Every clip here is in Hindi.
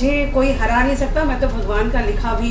मुझे कोई हरा नहीं सकता, मैं तो भगवान का लिखा भी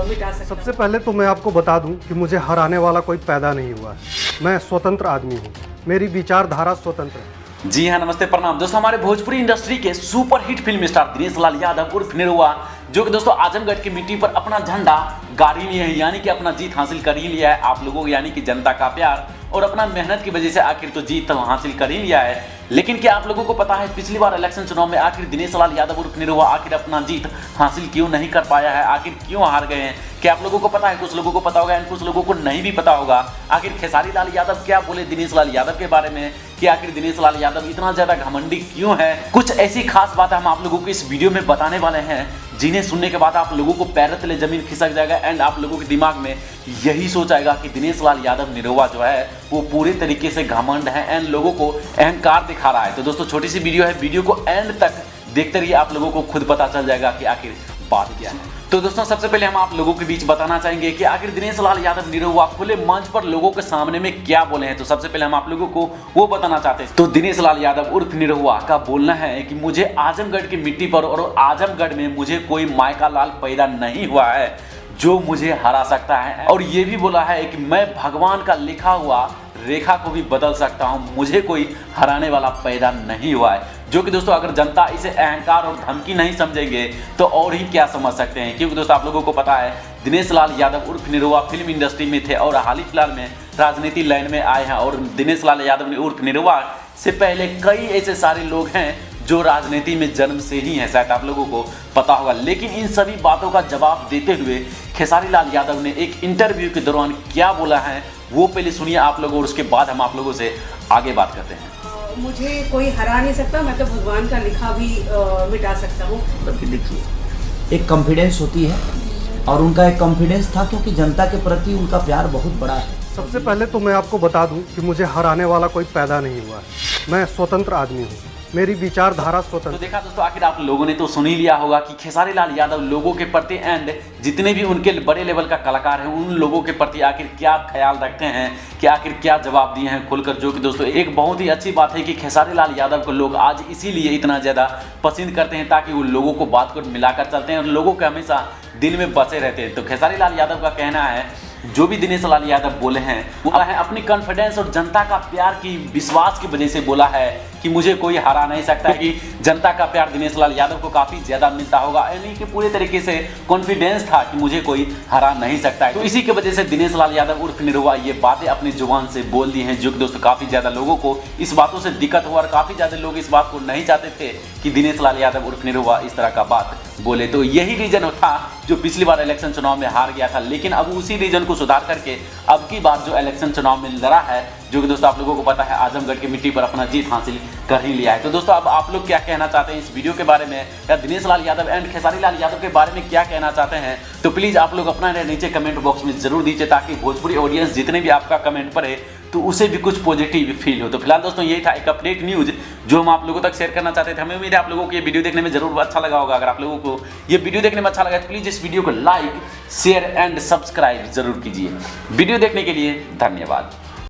मिटा सकता। सबसे पहले तो मैं आपको बता दूं कि मुझे हराने वाला कोई पैदा नहीं हुआ है। मैं स्वतंत्र आदमी हूं, मेरी विचारधारा स्वतंत्र है। जी हाँ, नमस्ते प्रणाम दोस्तों। हमारे भोजपुरी इंडस्ट्री के super hit film star Dinesh Lal Yadav उर्फ निरहुआ, जो कि दोस्तों आजमगढ़ की मिट्टी पर अपना झंडा गाड़ ही लिए है, यानी कि अपना जीत हासिल कर ही लिया है। आप लोगों यानी कि जनता का प्यार और अपना मेहनत की वजह से आखिर तो जीत हासिल कर ही लिया है। लेकिन क्या आप लोगों को पता है पिछली बार इलेक्शन चुनाव में आखिर दिनेश लाल यादव उर्फ निरहुआ आखिर अपना जीत हासिल क्यों नहीं कर पाया है? आखिर क्यों हार गए हैं? क्या आप लोगों को पता है? कुछ लोगों को पता होगा एंड कुछ लोगों को नहीं भी पता होगा। आखिर खेसारी लाल यादव क्या बोले दिनेश लाल यादव के बारे में कि आखिर दिनेश लाल यादव इतना ज्यादा घमंडी क्यों है? कुछ ऐसी खास बात हम आप लोगों को इस वीडियो में बताने वाले हैं जिन्हें सुनने के बाद आप लोगों को पैर तले जमीन खिसक जाएगा एंड आप लोगों के दिमाग में यही सोच आएगा कि दिनेश लाल यादव निरहुआ जो है वो पूरे तरीके से घमंड है एंड लोगों को अहंकार दिखा रहा है। तो दोस्तों छोटी सी वीडियो है, वीडियो को एंड तक देखते रहिए, आप लोगों को खुद पता चल जाएगा कि आखिर बात क्या है। तो दोस्तों सबसे पहले हम आप लोगों के बीच बताना चाहेंगे कि आखिर दिनेश लाल यादव निरहुआ खुले मंच पर लोगों के सामने में क्या बोले हैं। तो सबसे पहले हम आप लोगों को वो बताना चाहते हैं। तो दिनेश लाल यादव उर्फ निरहुआ का बोलना है कि मुझे आजमगढ़ की मिट्टी पर और आजमगढ़ में मुझे कोई मायका लाल पैदा नहीं हुआ है जो मुझे हरा सकता है, और ये भी बोला है कि मैं भगवान का लिखा हुआ रेखा को भी बदल सकता हूं, मुझे कोई हराने वाला पैदा नहीं हुआ है। जो कि दोस्तों अगर जनता इसे अहंकार और धमकी नहीं समझेंगे तो और ही क्या समझ सकते हैं, क्योंकि दोस्तों आप लोगों को पता है दिनेश लाल यादव उर्फ निरहुआ फिल्म इंडस्ट्री में थे और हाल ही फिलहाल में राजनीति लाइन में आए हैं। और दिनेश लाल यादव उर्फ निरहुआ से पहले कई ऐसे सारे लोग हैं जो राजनीति में जन्म से ही है, शायद आप लोगों को पता होगा। लेकिन इन सभी बातों का जवाब देते हुए खेसारी लाल यादव ने एक इंटरव्यू के दौरान क्या बोला है वो पहले सुनिए आप लोगों, और उसके बाद हम आप लोगों से आगे बात करते हैं। मुझे कोई हरा नहीं सकता, मैं तो भगवान का लिखा भी मिटा सकता हूँ। देखिए एक कॉन्फिडेंस होती है और उनका एक कॉन्फिडेंस था क्योंकि जनता के प्रति उनका प्यार बहुत बड़ा है। सबसे पहले तो मैं आपको बता दूं कि मुझे हराने वाला कोई पैदा नहीं हुआ है। मैं स्वतंत्र आदमी हूँ, मेरी विचारधारा स्वतंत्र। तो देखा दोस्तों आखिर आप लोगों ने तो सुन ही लिया होगा कि खेसारी लाल यादव लोगों के प्रति एंड जितने भी उनके बड़े लेवल का कलाकार हैं उन लोगों के प्रति आखिर क्या ख्याल रखते हैं, कि आखिर क्या जवाब दिए हैं खुलकर। जो कि दोस्तों एक बहुत ही अच्छी बात है कि खेसारी लाल यादव को लोग आज इसीलिए इतना ज़्यादा पसंद करते हैं ताकि वो लोगों को बात को मिलाकर चलते हैं और लोगों के हमेशा दिल में बसे रहते हैं। तो खेसारी लाल यादव का कहना है जो भी दिनेश लाल यादव बोले हैं वो है अपनी कॉन्फिडेंस और जनता का प्यार की विश्वास की वजह से बोला है कि मुझे कोई हरा नहीं सकता है, कि जनता का प्यार दिनेश लाल यादव को काफी ज्यादा मिलता होगा, यानी कि पूरे तरीके से कॉन्फिडेंस था कि मुझे कोई हरा नहीं सकता है। तो इसी की वजह से दिनेश लाल यादव उर्फ निरहुआ ये बातें अपनी जुबान से बोल दी हैं, जो कि दोस्तों काफी ज्यादा लोगों को इस बातों से दिक्कत हुआ और काफी ज्यादा लोग इस बात को नहीं चाहते थे कि दिनेश लाल यादव उर्फ निरहुआ इस तरह का बात बोले। तो यही रीजन था जो पिछली बार इलेक्शन चुनाव में हार गया था, लेकिन अब उसी रीजन को सुधार करके अब की बार जो इलेक्शन चुनाव में लड़ा है, जो कि दोस्तों आप लोगों को पता है आजमगढ़ की मिट्टी पर अपना जीत हासिल कर ही लिया है। तो दोस्तों अब आप लोग क्या कहना चाहते हैं इस वीडियो के बारे में, या दिनेश लाल यादव एंड खेसारी लाल यादव के बारे में क्या कहना चाहते हैं, तो प्लीज आप लोग अपना नीचे कमेंट बॉक्स में जरूर दीजिए ताकि भोजपुरी ऑडियंस जितने भी आपका कमेंट पढ़े तो उसे भी कुछ पॉजिटिव फील हो। तो फिलहाल दोस्तों यही था एक अपडेट न्यूज जो हम आप लोगों तक शेयर करना चाहते थे। हमें उम्मीद है आप लोगों को ये वीडियो देखने में जरूर अच्छा लगा होगा। अगर आप लोगों को ये वीडियो देखने में अच्छा लगा तो प्लीज इस वीडियो को लाइक शेयर एंड सब्सक्राइब जरूर कीजिए। वीडियो देखने के लिए धन्यवाद।